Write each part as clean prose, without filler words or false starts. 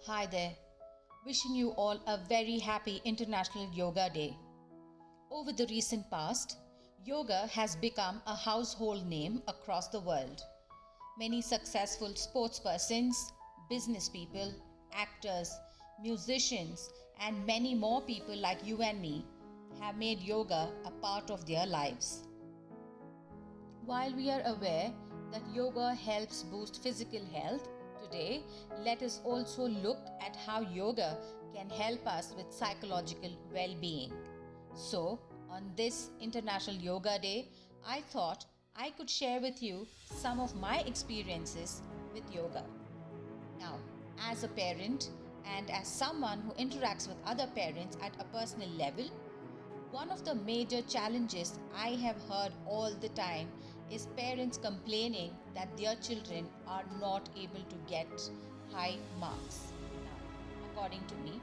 Hi there. Wishing you all a very happy International Yoga Day. Over the recent past, yoga has become a household name across the world. Many successful sportspersons, business people, actors, musicians, and many more people like you and me have made yoga a part of their lives. While we are aware that yoga helps boost physical health, today let us also look at how yoga can help us with psychological well being. So, on this International Yoga Day, I thought I could share with you some of my experiences with yoga. Now, as a parent and as someone who interacts with other parents at a personal level, one of the major challenges I have heard all the time is parents complaining that their children are not able to get high marks. Now, according to me,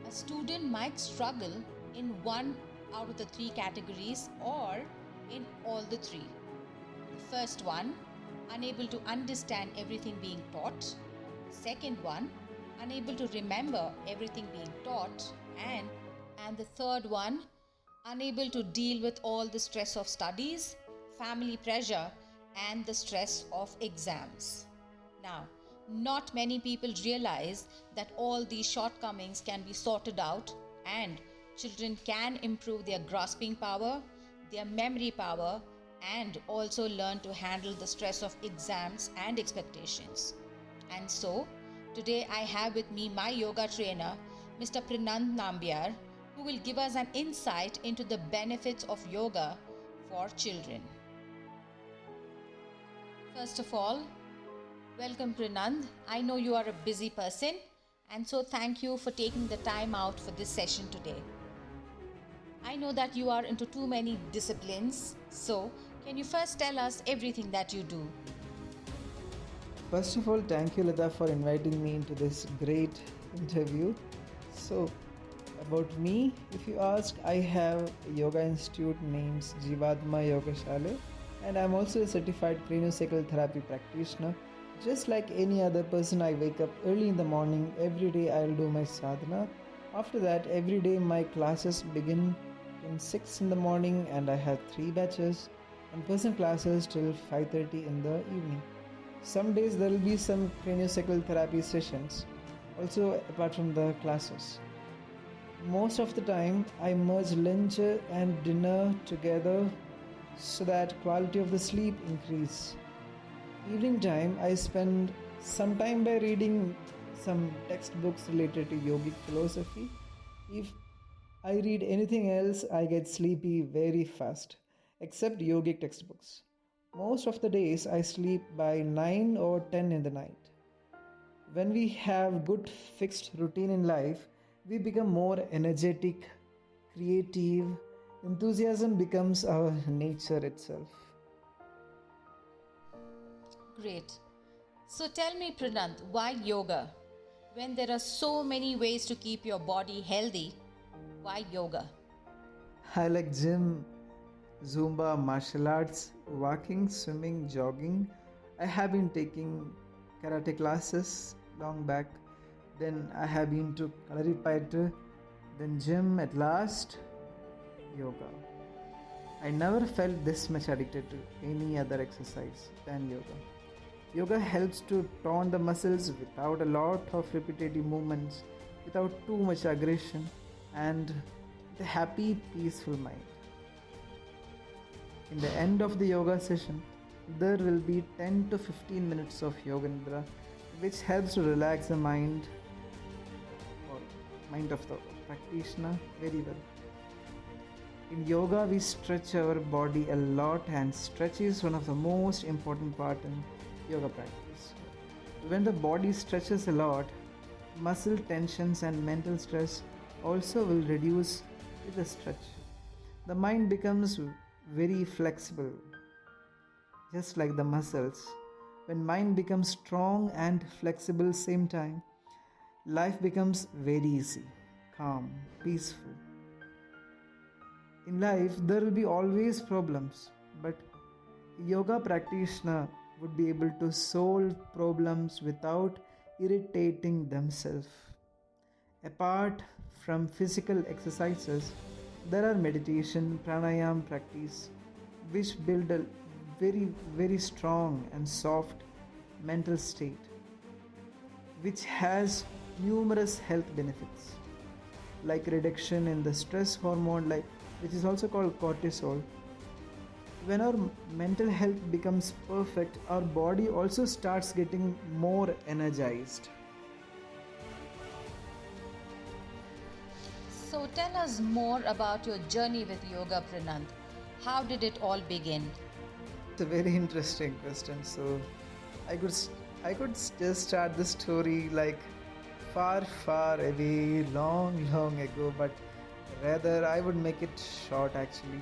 a student might struggle in one out of the three categories or in all the three. The first one, unable to understand everything being taught. Second one, unable to remember everything being taught. And the third one, unable to deal with all the stress of studies, family pressure, and the stress of exams. Now, not many people realize that all these shortcomings can be sorted out and children can improve their grasping power, their memory power, and also learn to handle the stress of exams and expectations. And so, today I have with me my yoga trainer, Mr. Prinand Nambiar, who will give us an insight into the benefits of yoga for children. First of all, welcome Prinand. I know you are a busy person, and so thank you for taking the time out for this session today. I know that you are into too many disciplines, so can you first tell us everything that you do? First of all, thank you, Lata, for inviting me into this great interview. So, about me, if you ask, I have a yoga institute named Jivadma Yoga Shale, and I'm also a certified craniosacral therapy practitioner. Just like any other person, I wake up early in the morning. Every day I'll do my sadhana. After that, every day my classes begin in 6 in the morning, and I have 3 batches and person classes till 5:30 in the evening. Some days there will be some craniosacral therapy sessions, also apart from the classes. Most of the time, I merge lunch and dinner together so that quality of the sleep increase. Evening time, I spend some time by reading some textbooks related to yogic philosophy. If I read anything else, I get sleepy very fast, except yogic textbooks. Most of the days, I sleep by 9 or 10 in the night. When we have good fixed routine in life, we become more energetic, creative. Enthusiasm becomes our nature itself. Great. So tell me, Pranant, why yoga? When there are so many ways to keep your body healthy, why yoga? I like gym, Zumba, martial arts, walking, swimming, jogging. I have been taking karate classes long back. Then I have been to Kalaripayattu, then gym, at last yoga. I never felt this much addicted to any other exercise than yoga. Yoga helps to tone the muscles without a lot of repetitive movements, without too much aggression, and with a happy, peaceful mind. In the end of the yoga session, there will be 10 to 15 minutes of yoga nidra, which helps to relax the mind or mind of the practitioner very well. In yoga, we stretch our body a lot, and stretch is one of the most important part in yoga practice. When the body stretches a lot, muscle tensions and mental stress also will reduce with the stretch. The mind becomes very flexible, just like the muscles. When mind becomes strong and flexible same time, life becomes very easy, calm, peaceful. In life, there will be always problems, but yoga practitioner would be able to solve problems without irritating themselves. Apart from physical exercises, there are meditation, pranayam practice, which build a very strong and soft mental state, which has numerous health benefits like reduction in the stress hormone, like which is also called cortisol. When our mental health becomes perfect, our body also starts getting more energized. So tell us more about your journey with yoga, Prinand. How did it all begin? It's a very interesting question. So I could s- I could just start the story like far away, long ago, but rather I would make it short actually.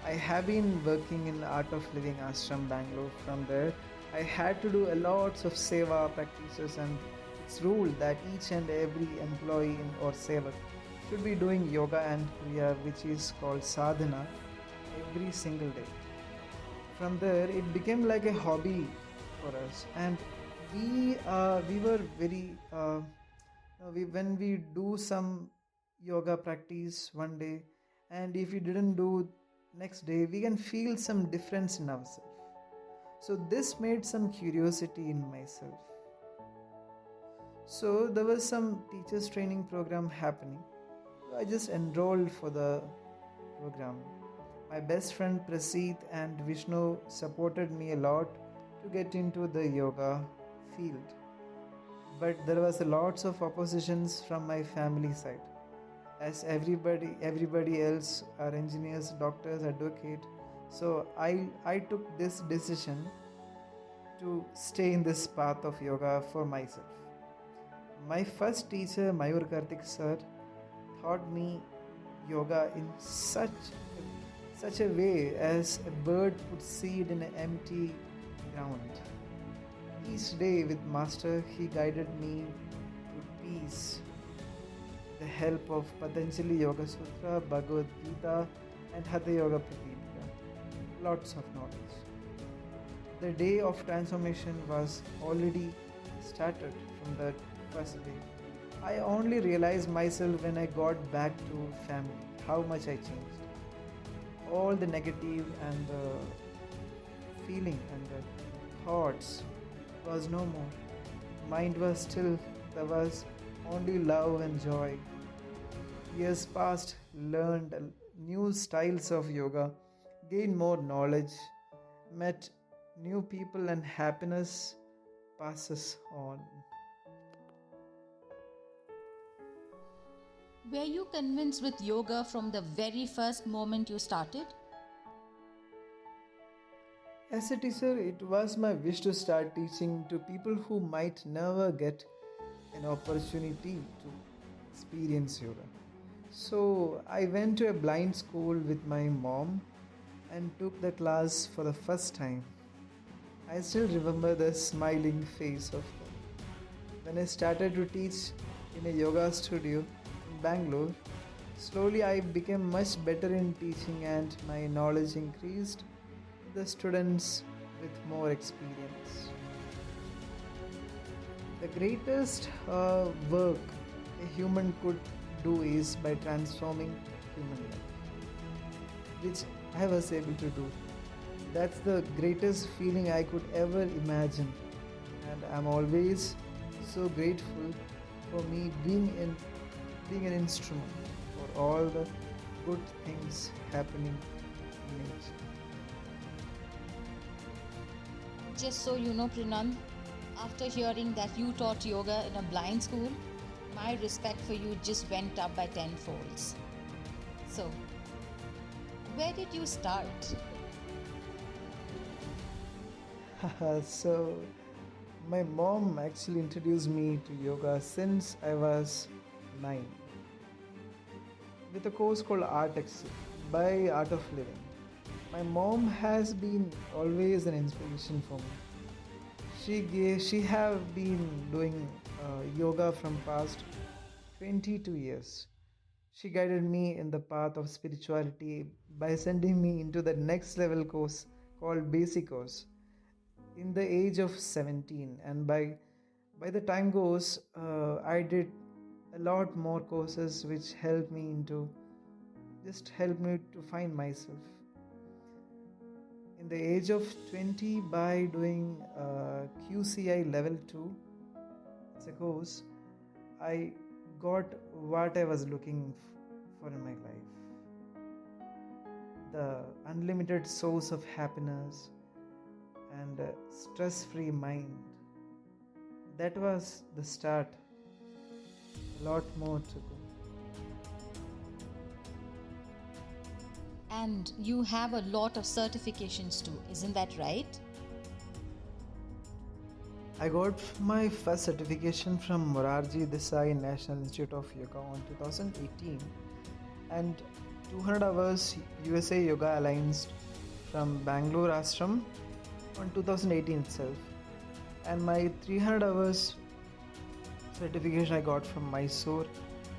I have been working in Art of Living Ashram Bangalore. From there, I had to do a lots of seva practices, and it's ruled that each and every employee or sevak should be doing yoga and kriya, which is called sadhana, every single day. From there it became like a hobby for us, and we were very we when we do some yoga practice one day, and if we didn't do next day, we can feel some difference in ourselves. So this made some curiosity in myself. So there was some teachers training program happening. So I just enrolled for the program. My best friend Praseed and Vishnu supported me a lot to get into the yoga field. But there was a lots of oppositions from my family side. As everybody else are engineers, doctors, advocate. So I took this decision to stay in this path of yoga for myself. My first teacher, Mayur Karthik sir, taught me yoga in such a way as a bird puts seed in an empty ground. Each day with Master, he guided me to peace with the help of Patanjali Yoga Sutra, Bhagavad Gita, and Hatha Yoga Pratipika. Lots of knowledge. The day of transformation was already started from that first day. I only realized myself when I got back to family how much I changed. All the negative and the feeling and the thoughts was no more. Mind was still, there was only love and joy. Years passed, learned new styles of yoga, gained more knowledge, met new people, and happiness passes on. Were you convinced with yoga from the very first moment you started? As a teacher, it was my wish to start teaching to people who might never get an opportunity to experience yoga. So I went to a blind school with my mom and took the class for the first time. I still remember the smiling face of her. When I started to teach in a yoga studio in Bangalore, slowly I became much better in teaching and my knowledge increased with the students with more experience. The greatest work a human could do is by transforming human life, which I was able to do. That's the greatest feeling I could ever imagine, and I'm always so grateful for me being an instrument for all the good things happening in nature. Just so you know, Prinand, after hearing that you taught yoga in a blind school, my respect for you just went up by tenfolds. So, where did you start? So, my mom actually introduced me to yoga since I was 9 with a course called Art Excel by Art of Living. My mom has been always an inspiration for me. She have been doing yoga from past 22 years. She guided me in the path of spirituality by sending me into the next level course called Basic Course in the age of 17, and by By the time goes, I did a lot more courses which helped me to find myself. In the age of 20, by doing QCI level 2, it's a course, I got what I was looking for in my life. The unlimited source of happiness and a stress-free mind. That was the start. A lot more to go. And you have a lot of certifications too, isn't that right? I got my first certification from Morarji Desai National Institute of Yoga on 2018 and 200 hours USA Yoga Alliance from Bangalore Ashram on 2018 itself, and my 300 hours certification I got from Mysore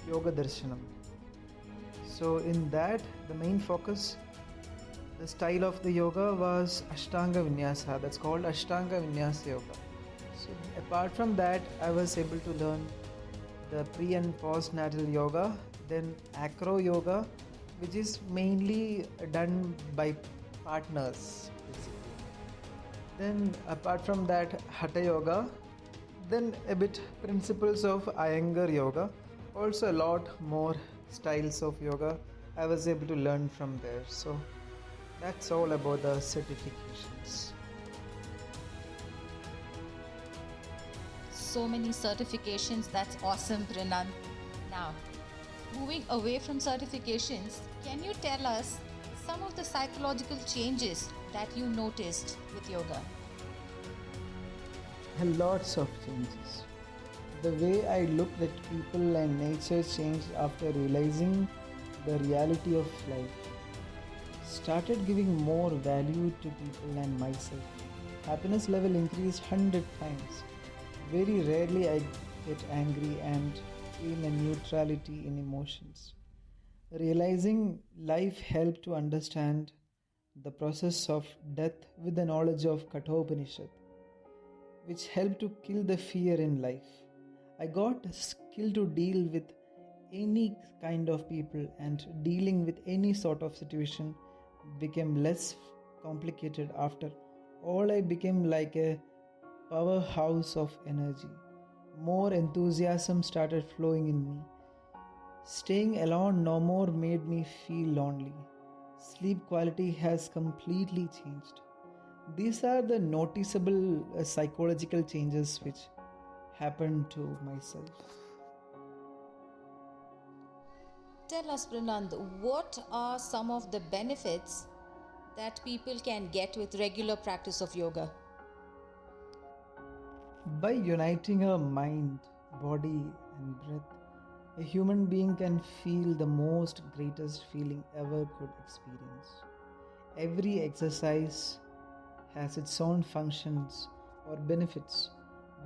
Yoga Darshanam. So in that, the main focus, the style of the yoga was Ashtanga Vinyasa. That's called Ashtanga Vinyasa Yoga. So apart from that, I was able to learn the pre and postnatal yoga, then acro yoga, which is mainly done by partners basically. Then apart from that, Hatha yoga, then a bit principles of Iyengar yoga, also a lot more styles of yoga I was able to learn from there. So that's all about the certifications. So many certifications, that's awesome, Prinand. Now, moving away from certifications, can you tell us some of the psychological changes that you noticed with yoga? Lots of changes. The way I looked at people and nature changed after realizing the reality of life. Started giving more value to people and myself. Happiness level increased 100 times. Very rarely I get angry and gain a neutrality in emotions. Realizing life helped to understand the process of death with the knowledge of Kathopanishad, which helped to kill the fear in life. I got a skill to deal with any kind of people, and dealing with any sort of situation became less complicated after all. I became like a powerhouse of energy. More enthusiasm started flowing in me. Staying alone no more made me feel lonely. Sleep quality has completely changed. These are the noticeable psychological changes which happened to myself. Tell us, Pranand, what are some of the benefits that people can get with regular practice of yoga? By uniting our mind, body, and breath, a human being can feel the most greatest feeling ever could experience. Every exercise has its own functions or benefits.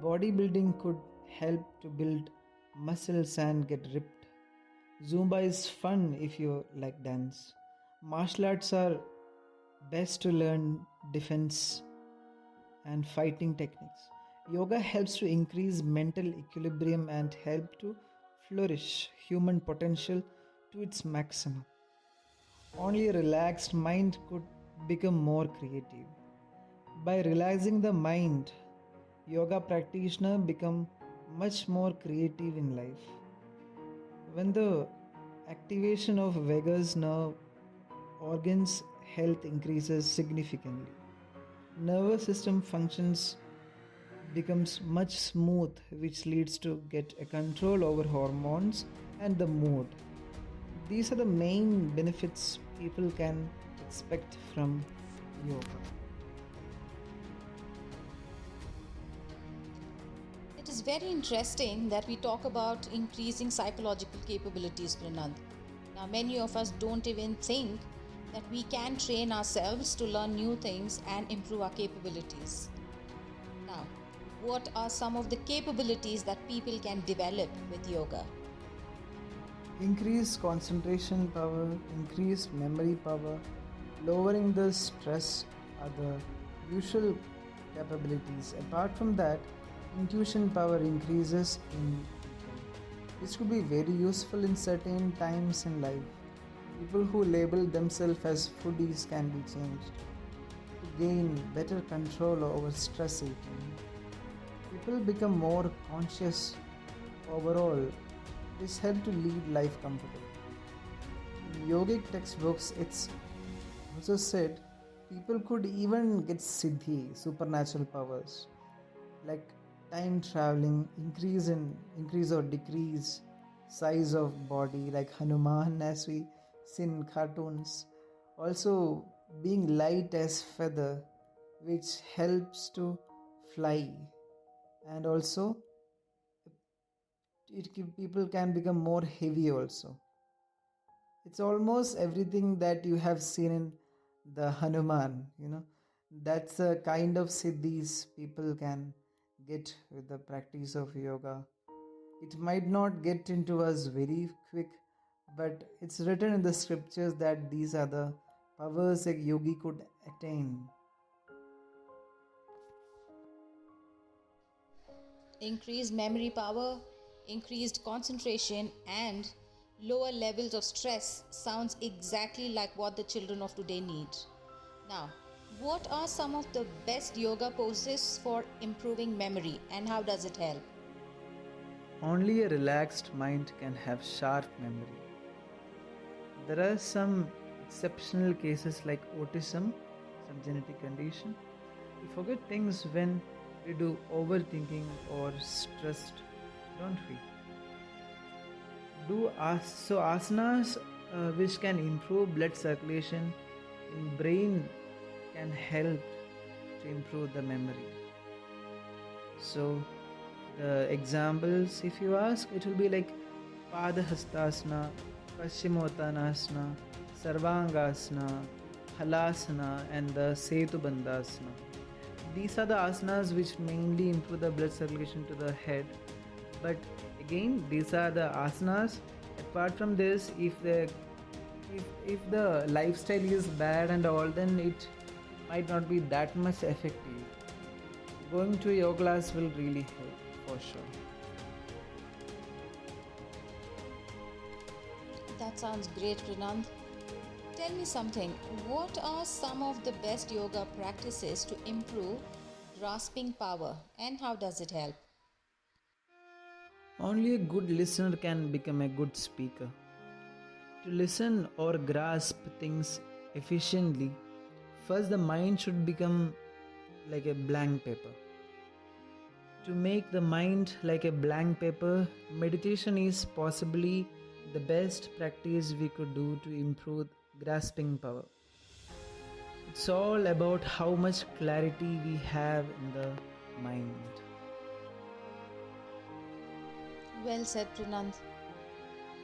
Bodybuilding could help to build muscles and get ripped. Zumba is fun if you like dance. Martial arts are best to learn defense and fighting techniques. Yoga helps to increase mental equilibrium and help to flourish human potential to its maximum. Only a relaxed mind could become more creative. By relaxing the mind, yoga practitioner become much more creative in life. When the activation of vagus nerve organs health increases significantly. Nervous system functions becomes much smooth, which leads to get a control over hormones and the mood. These are the main benefits people can expect from yoga. It is very interesting that we talk about increasing psychological capabilities, Pranand. Now, many of us don't even think that we can train ourselves to learn new things and improve our capabilities. Now, what are some of the capabilities that people can develop with yoga? Increased concentration power, increased memory power, lowering the stress are the usual capabilities. Apart from that, intuition power increases in people. This could be very useful in certain times in life. People who label themselves as foodies can be changed to gain better control over stress eating. People become more conscious overall. This helps to lead life comfortably. In yogic textbooks, it's also said people could even get siddhi, supernatural powers, like time traveling, increase or decrease size of body, like Hanuman as we see in cartoons. Also, being light as feather, which helps to fly, and also people can become more heavy also. It's almost everything that you have seen in the Hanuman. That's a kind of siddhis people can get with the practice of yoga. It might not get into us very quick, but it's written in the scriptures that these are the powers a yogi could attain. Increased memory power, increased concentration, and lower levels of stress sounds exactly like what the children of today need. Now, what are some of the best yoga poses for improving memory and how does it help? Only a relaxed mind can have sharp memory. There are some exceptional cases like autism, some genetic condition. We forget things when we do overthinking or stressed, don't we? So asanas which can improve blood circulation in brain can help to improve the memory. So the examples, if you ask, it will be like Padahastasana, Paschimottanasana, Sarvangasana, Halasana, and the Setubandhasana. These are the asanas which mainly improve the blood circulation to the head. But again, these are the asanas. Apart from this, if the lifestyle is bad and all, then it might not be that much effective. Going to a yoga class will really help for sure. That sounds great, Prinand. Tell me something. What are some of the best yoga practices to improve grasping power and how does it help? Only a good listener can become a good speaker. To listen or grasp things efficiently, first the mind should become like a blank paper. To make the mind like a blank paper, meditation is possibly the best practice we could do to improve grasping power. It's all about how much clarity we have in the mind. Well said, Prinand.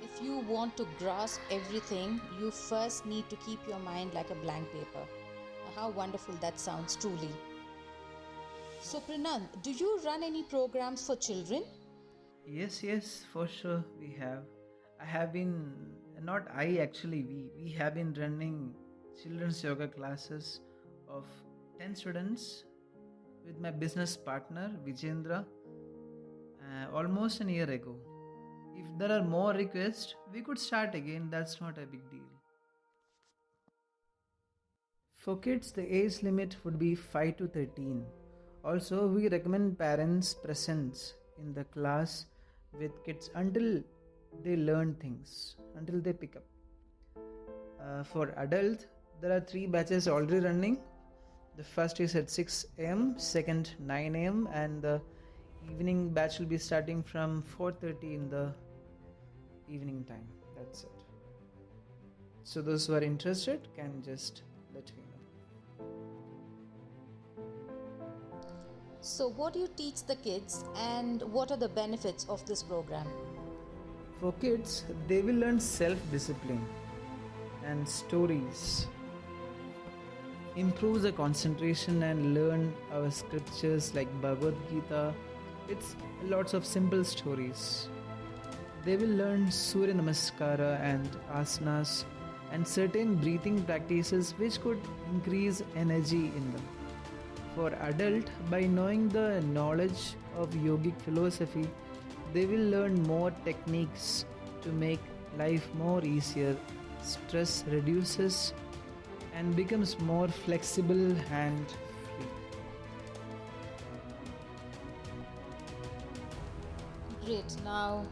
If you want to grasp everything, you first need to keep your mind like a blank paper. How wonderful that sounds, truly. So, Prinand, do you run any programs for children? Yes, for sure we have. I have been, not I actually, we have been running children's yoga classes of 10 students with my business partner Vijendra almost a year ago. If there are more requests, we could start again, that's not a big deal. For kids, the age limit would be 5 to 13. Also, we recommend parents' presence in the class with kids until they learn things, until they pick up. For adults, there are 3 batches already running. The first is at 6 am, second 9 am, and the evening batch will be starting from 4:30 in the evening time. That's it. So those who are interested can just let me know. So, what do you teach the kids and what are the benefits of this program? For kids, they will learn self-discipline and stories. Improve the concentration and learn our scriptures like Bhagavad Gita. It's lots of simple stories. They will learn Surya Namaskara and asanas and certain breathing practices which could increase energy in them. For adult, by knowing the knowledge of yogic philosophy, they will learn more techniques to make life more easier, stress reduces and becomes more flexible and free. Great. Now,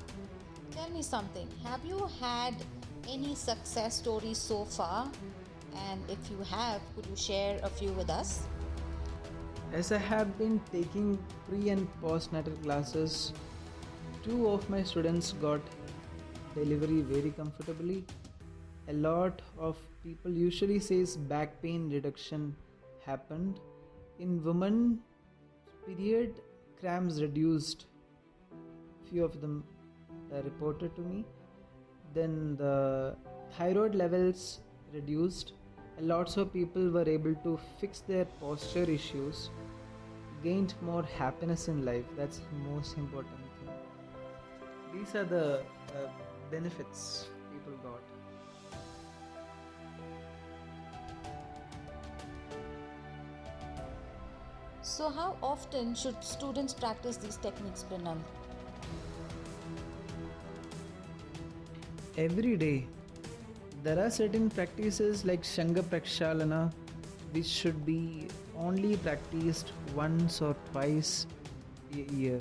tell me something. Have you had any success stories so far? And if you have, could you share a few with us? As I have been taking pre and postnatal classes, two of my students got delivery very comfortably. A lot of people usually says back pain reduction happened. In women, period cramps reduced. Few of them reported to me. Then the thyroid levels reduced. Lots of people were able to fix their posture issues, gained more happiness in life. That's the most important thing. These are the benefits people got. So, how often should students practice these techniques, Prinand? Every day. There are certain practices like Shanga Prakshalana which should be only practiced once or twice a year.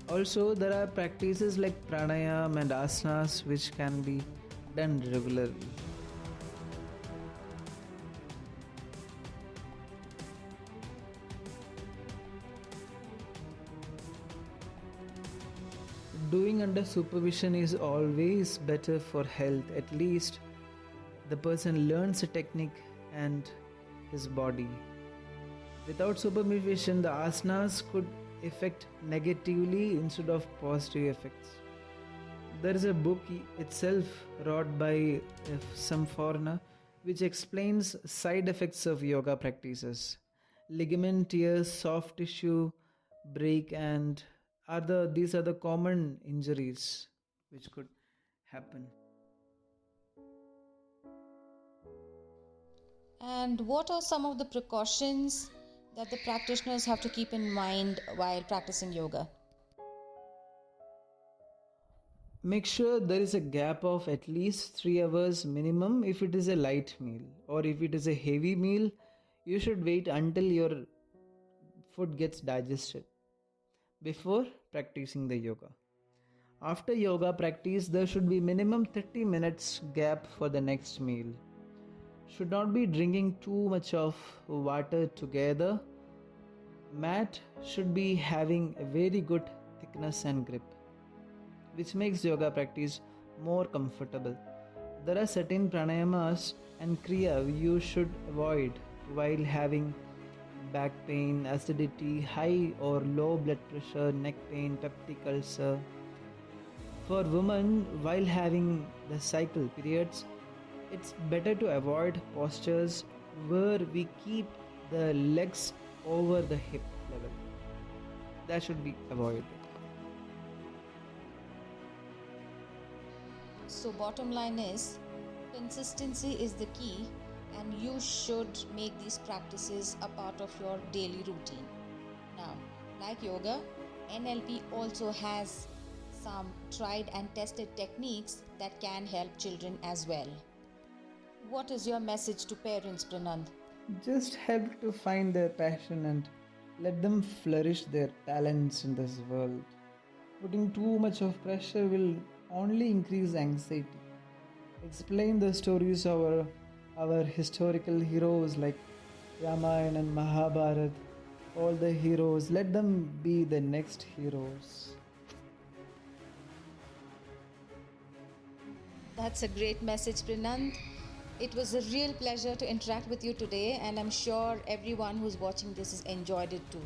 Also, there are practices like pranayam and asanas which can be done regularly. Doing under supervision is always better for health. At least the person learns a technique and his body. Without supervision, the asanas could affect negatively instead of positive effects. There is a book itself wrote by some foreigner which explains side effects of yoga practices. Ligament tears, soft tissue break, and these are the common injuries which could happen. And what are some of the precautions that the practitioners have to keep in mind while practicing yoga? Make sure there is a gap of at least 3 hours minimum if it is a light meal, or if it is a heavy meal, you should wait until your food gets digested before practicing the yoga. After yoga practice, there should be minimum 30 minutes gap for the next meal. Should not be drinking too much of water together. Mat should be having a very good thickness and grip, which makes yoga practice more comfortable. There are certain pranayamas and kriya you should avoid while having back pain, acidity, high or low blood pressure, neck pain, peptic ulcer. For women, while having the cycle periods, it's better to avoid postures where we keep the legs over the hip level. That should be avoided. So, bottom line is consistency is the key, and you should make these practices a part of your daily routine. Now, like yoga, NLP also has some tried and tested techniques that can help children as well. What is your message to parents, Prinand? Just help to find their passion and let them flourish their talents in this world. Putting too much of pressure will only increase anxiety. Explain the stories of our historical heroes like Ramayana and Mahabharata. All the heroes, let them be the next heroes. That's a great message, Prinand. It was a real pleasure to interact with you today, and I'm sure everyone who's watching this has enjoyed it too.